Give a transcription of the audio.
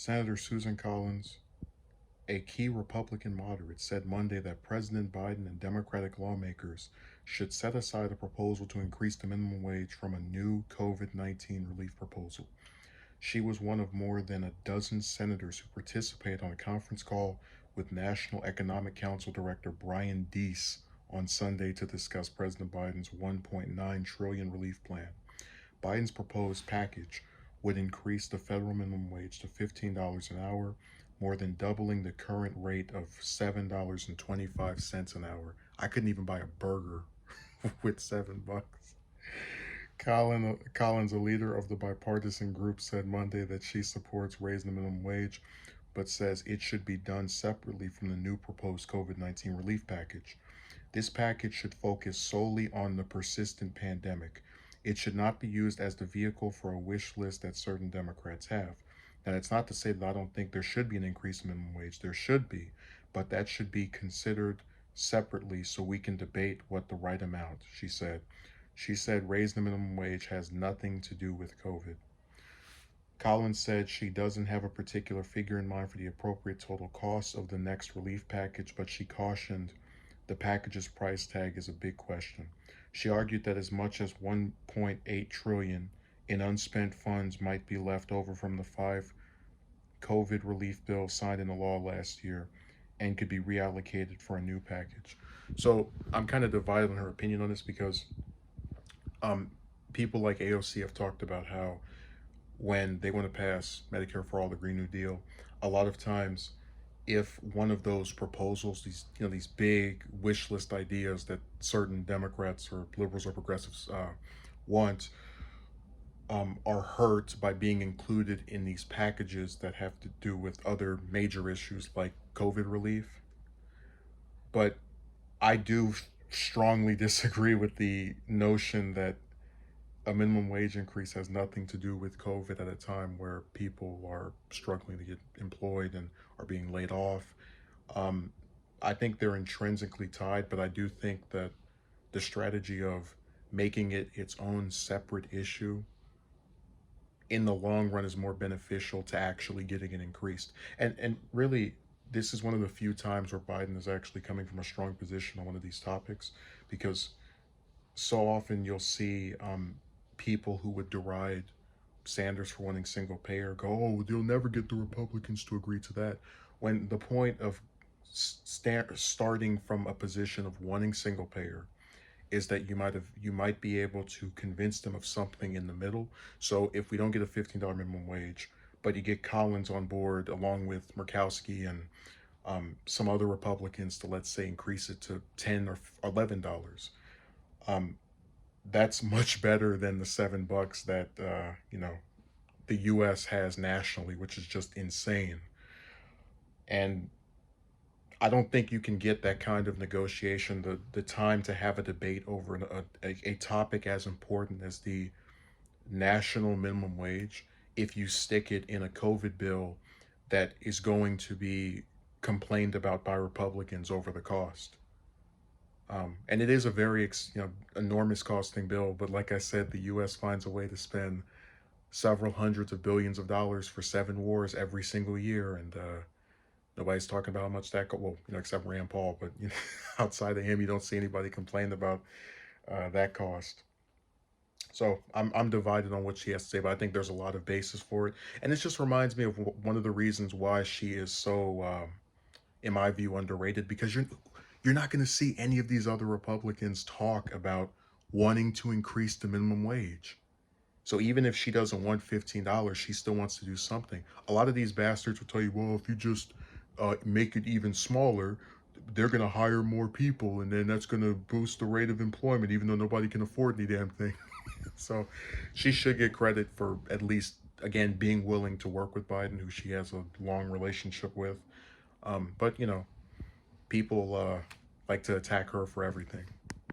Senator Susan Collins, a key Republican moderate, said Monday that President Biden and Democratic lawmakers should set aside a proposal to increase the minimum wage from a new COVID-19 relief proposal. She was one of more than a dozen senators who participated on a conference call with National Economic Council Director Brian Deese on Sunday to discuss President Biden's 1.9 trillion relief plan. Biden's proposed package would increase the federal minimum wage to $15 an hour, more than doubling the current rate of $7.25 an hour. I couldn't even buy a burger with $7. Collins, a leader of the bipartisan group, said Monday that she supports raising the minimum wage, but says it should be done separately from the new proposed COVID-19 relief package. This package should focus solely on the persistent pandemic. It should not be used as the vehicle for a wish list that certain Democrats have. Now, it's not to say that I don't think there should be an increase in minimum wage. There should be, but that should be considered separately so we can debate what the right amount, she said. She said raising the minimum wage has nothing to do with COVID. Collins said she doesn't have a particular figure in mind for the appropriate total cost of the next relief package, but she cautioned the package's price tag is a big question. She argued that as much as 1.8 trillion in unspent funds might be left over from the 5 COVID relief bills signed into law last year and could be reallocated for a new package. So I'm kind of divided on her opinion on this because people like AOC have talked about how when they want to pass Medicare for All, the Green New Deal, a lot of times if one of those proposals, these big wish list ideas that certain Democrats or liberals or progressives want, are hurt by being included in these packages that have to do with other major issues like COVID relief. But I do strongly disagree with the notion that a minimum wage increase has nothing to do with COVID at a time where people are struggling to get employed and are being laid off. Um, I think they're intrinsically tied, but I do think that the strategy of making it its own separate issue in the long run is more beneficial to actually getting it increased. And really, this is one of the few times where Biden is actually coming from a strong position on one of these topics, because so often you'll see people who would deride Sanders for wanting single payer go, oh, you'll never get the Republicans to agree to that. When the point of starting from a position of wanting single payer is that you might be able to convince them of something in the middle. So if we don't get a $15 minimum wage, but you get Collins on board along with Murkowski and some other Republicans to, let's say, increase it to $10 or $11, that's much better than the $7 that the U.S. has nationally, which is just insane. And I don't think you can get that kind of negotiation, the time to have a debate over a topic as important as the national minimum wage if you stick it in a COVID bill that is going to be complained about by Republicans over the cost. And it is a very enormous costing bill, but like I said, the U.S. finds a way to spend several hundreds of billions of dollars for 7 wars every single year, and nobody's talking about how much that well, except Rand Paul, but outside of him, you don't see anybody complain about that cost. So I'm divided on what she has to say, but I think there's a lot of basis for it, and this just reminds me of one of the reasons why she is so, in my view, underrated, because you're not going to see any of these other Republicans talk about wanting to increase the minimum wage. So even if she doesn't want $15, she still wants to do something. A lot of these bastards will tell you, well, if you just make it even smaller, they're going to hire more people, and then that's going to boost the rate of employment, even though nobody can afford any damn thing. So she should get credit for at least, again, being willing to work with Biden, who she has a long relationship with. But people like to attack her for everything.